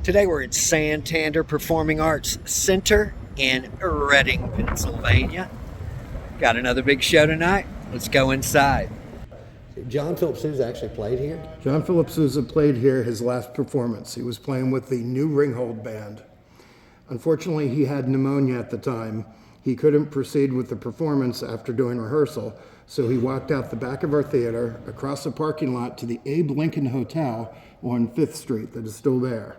Today we're at Santander Performing Arts Center in Reading, Pennsylvania. Got another big show tonight. Let's go inside. John Philip Sousa actually played here? John Philip Sousa played here his last performance. He was playing with the New Ringhold Band. Unfortunately, he had pneumonia at the time. He couldn't proceed with the performance after doing rehearsal, so he walked out the back of our theater, across the parking lot to the Abe Lincoln Hotel on 5th Street that is still there.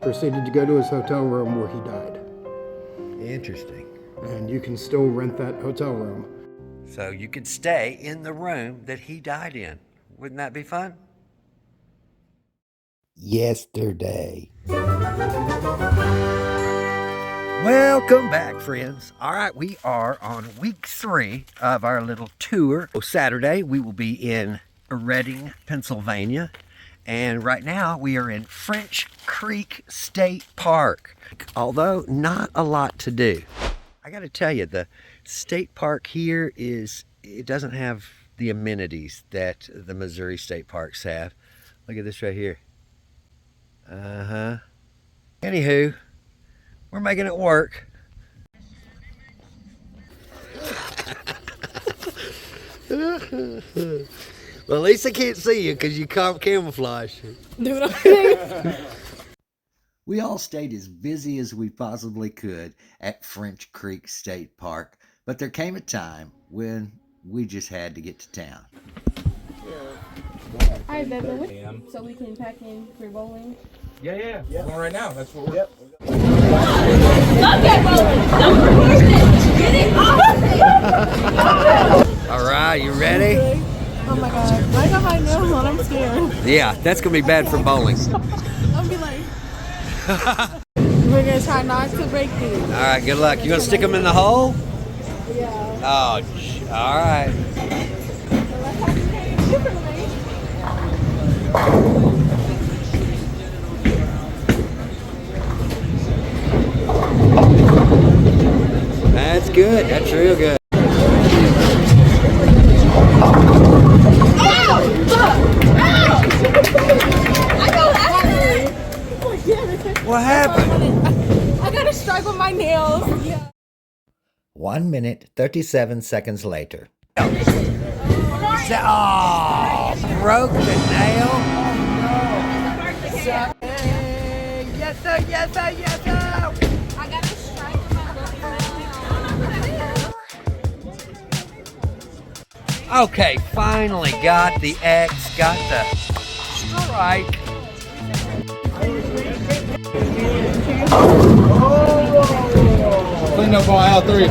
Proceeded to go to his hotel room where he died. Interesting. And you can still rent that hotel room. So you could stay in the room that he died in. Wouldn't that be fun? Yesterday. Welcome back, friends. All right, we are on week 3 of our little tour. Saturday, we will be in Reading, Pennsylvania. And right now, we are in French Creek State Park. Although, not a lot to do. I got to tell you, the state park here it doesn't have the amenities that the Missouri state parks have. Look at this right here. Anywho, we're making it work. Well, at least I can't see you because you camouflage. We all stayed as busy as we possibly could at French Creek State Park, but there came a time when we just had to get to town. Alright, Bevan, so we can pack in for bowling? Yeah. Going right now. That's what we're. Yep. Love that bowling! Don't record it! Get it off! All right, you ready? Oh my god, I got my nails on, I'm scared. Yeah, that's going to be bad for bowling. I'll be like... We're gonna try not to break these. All right, good luck. You going to stick them in the hole? Yeah. Oh, all right. That's good. That's real good. What happened? I got a stripe on my nails. Yeah. 1 minute, 37 seconds later. Oh, broke the nail. Yes, sir, yes, sir, yes, sir. I got a stripe on my nails. Okay, finally got the X, got the strike. Clean up on aisle 3.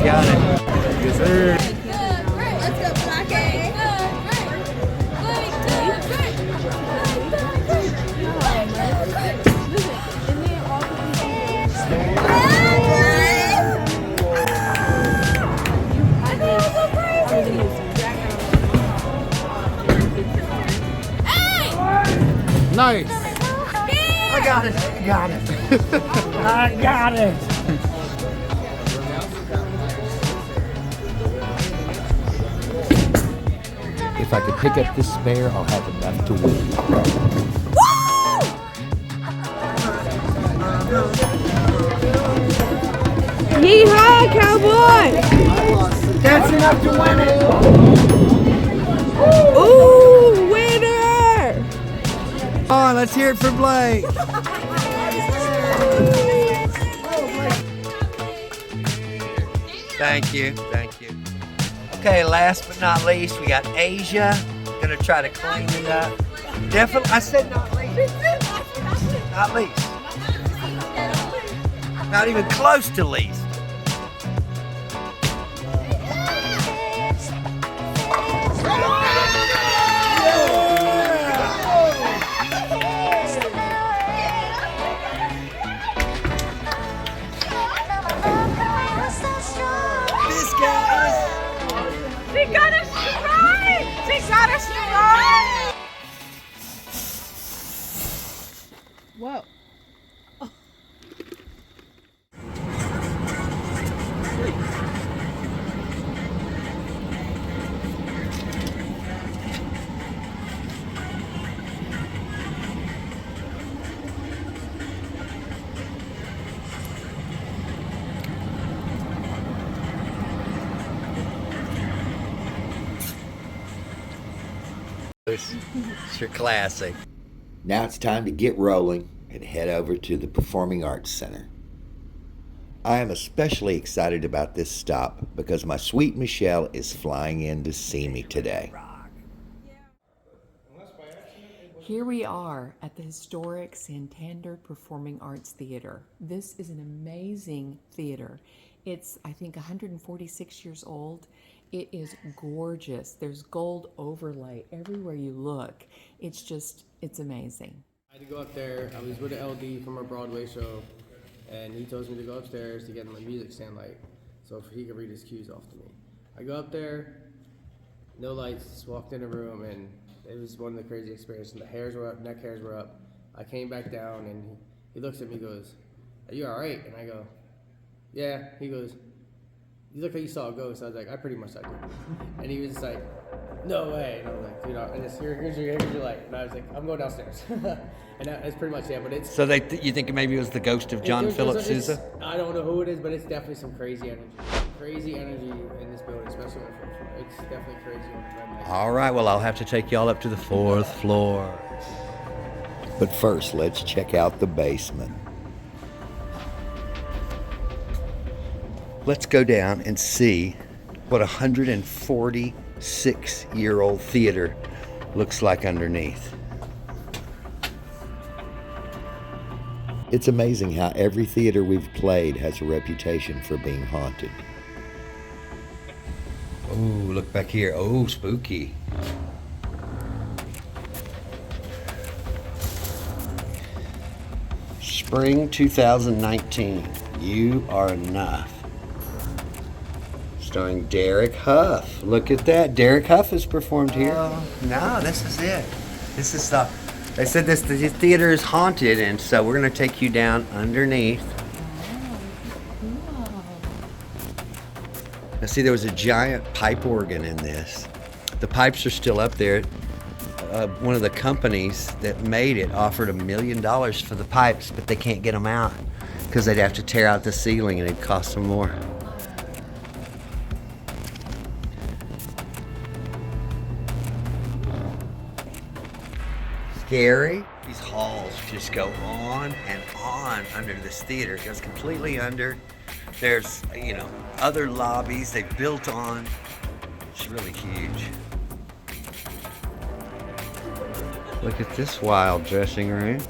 Got it. Yes, sir. Let's go, Black A. Nice. I got it. I got it. I got it. If I could pick up this spare, I'll have enough to win. Yeehaw, cowboy! That's enough to win it. Ooh, winner! On, let's hear it for Blake. Thank you. Thank you. Okay, last but not least, we got Asia. Gonna try to clean it up. Definitely, I said not least. Not least. Not even close to least. This guy. She got a strike! She got a strike! Whoa. is. It's your classic. Now it's time to get rolling and head over to the Performing Arts Center. I am especially excited about this stop because my sweet Michelle is flying in to see me today. Here we are at the historic Santander Performing Arts Theater. This is an amazing theater. It's, I think, 146 years old. It is gorgeous. There's gold overlay everywhere you look. It's amazing. I had to go up there. I was with an LD from a Broadway show, and he told me to go upstairs to get my music stand light so he could read his cues off to me. I go up there, no lights, just walked in a room, and it was one of the crazy experiences. The hairs were up, neck hairs were up. I came back down, and he looks at me and goes, "Are you all right?" And I go, "Yeah." He goes, "You look like you saw a ghost." I was like, "I pretty much did." And he was just like, "No way." And I was like, "Dude, and here's your light." And I was like, "I'm going downstairs." And that's pretty much it. But it's So you think maybe it was the ghost of John Philip Sousa? I don't know who it is, but it's definitely some crazy energy. Crazy energy in this building, especially on the fourth floor. It's definitely crazy on the front. All right, well, I'll have to take y'all up to the 4th floor. But first, let's check out the basement. Let's go down and see what a 146-year-old theater looks like underneath. It's amazing how every theater we've played has a reputation for being haunted. Oh, look back here. Oh, spooky. Spring 2019. You Are Enough. Starring Derek Huff. Look at that. Derek Huff has performed here. No, this is it. This is the... They said the theater is haunted, and so we're going to take you down underneath. Now, see, there was a giant pipe organ in this. The pipes are still up there. One of the companies that made it offered $1 million for the pipes, but they can't get them out because they'd have to tear out the ceiling and it'd cost them more. Scary. These halls just go on and on under this theater. It goes completely under. There's, other lobbies they built on. It's really huge. Look at this wild dressing room.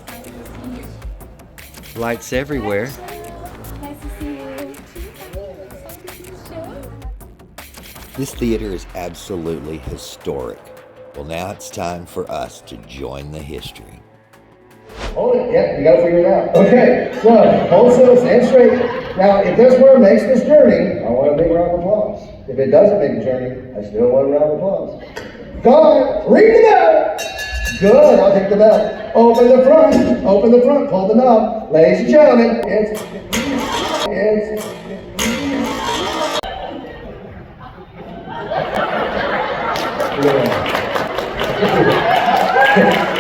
Lights everywhere. Nice to see you. This theater is absolutely historic. Well, now it's time for us to join the history. Hold it, yeah, you gotta figure it out. Okay, so, hold still, stand straight. Now, if this word makes this journey, I want a big round of applause. If it doesn't make the journey, I still want a round of applause. God, ring the bell! Good, I'll take the bell. Open the front, pull the knob. Ladies and gentlemen, it's...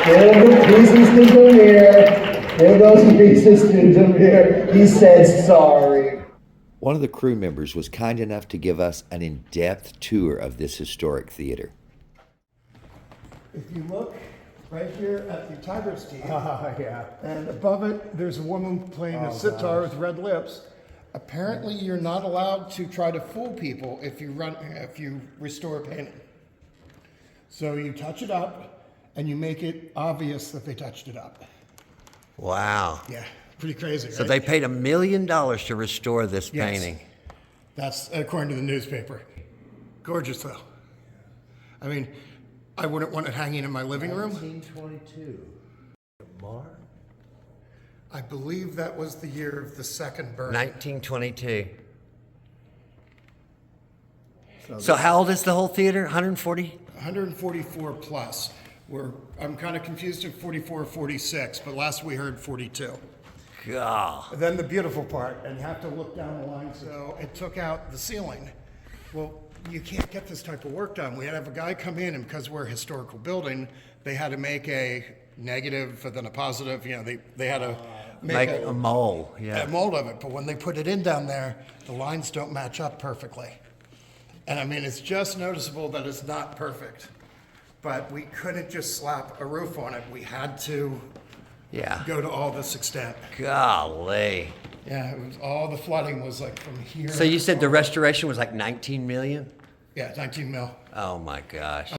Give the pieces to Demir. Give those pieces to Demir. He said sorry. One of the crew members was kind enough to give us an in-depth tour of this historic theater. If you look right here at the tiger's teeth, and above it, there's a woman playing a sitar with red lips. Apparently, you're not allowed to try to fool people if you restore a painting. So you touch it up, and you make it obvious that they touched it up. Wow. Yeah, pretty crazy, right? So they paid $1 million to restore this painting. That's according to the newspaper. Gorgeous, though. I mean, I wouldn't want it hanging in my living room. 1922. I believe that was the year of the second birth. 1922. So how old is the whole theater? 140? 144 plus. I'm kind of confused at 44 or 46, but last we heard 42. God. Then the beautiful part, and you have to look down the line. So it took out the ceiling. Well, you can't get this type of work done. We had to have a guy come in, and because we're a historical building, they had to make a negative and then a positive. They had to make a mold. Yeah. A mold of it. But when they put it in down there, the lines don't match up perfectly. And I mean, it's just noticeable that it's not perfect. but we couldn't just slap a roof on it. We had to Yeah. go to all this extent. Golly. Yeah, it was all the flooding was like from here. So you said the restoration was like 19 million? Yeah, 19 mil. Oh my gosh.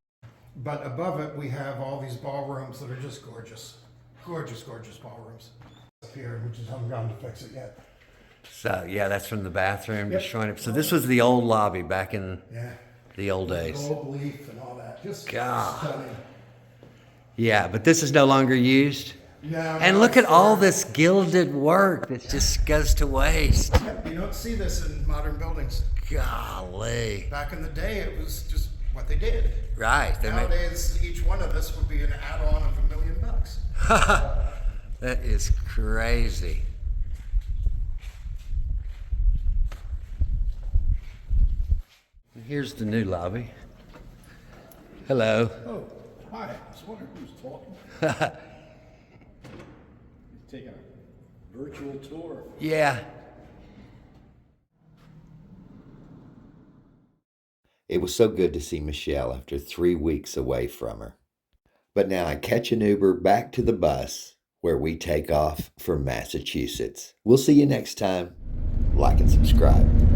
But above it, we have all these ballrooms that are just gorgeous. Gorgeous, gorgeous ballrooms. Up here, we just haven't gone to fix it yet. So yeah, that's from the bathroom, Yep. just showing it. So this was the old lobby back in Yeah. the old days. Gold leaf and all that. Just God. stunning. Yeah, but this is no longer used. No, And no, look at it's all there. this gilded work that just goes to waste. Yep, you don't see this in modern buildings. Golly. Back in the day, it was just what they did. Right. They made- Nowadays, each one of this would be an add-on of $1 million. That is crazy. Here's the new lobby. Hello. Oh, hi. I was wondering who's talking. Taking a virtual tour. Yeah. It was so good to see Michelle after 3 weeks away from her. But now I catch an Uber back to the bus where we take off for Massachusetts. We'll see you next time. Like and subscribe.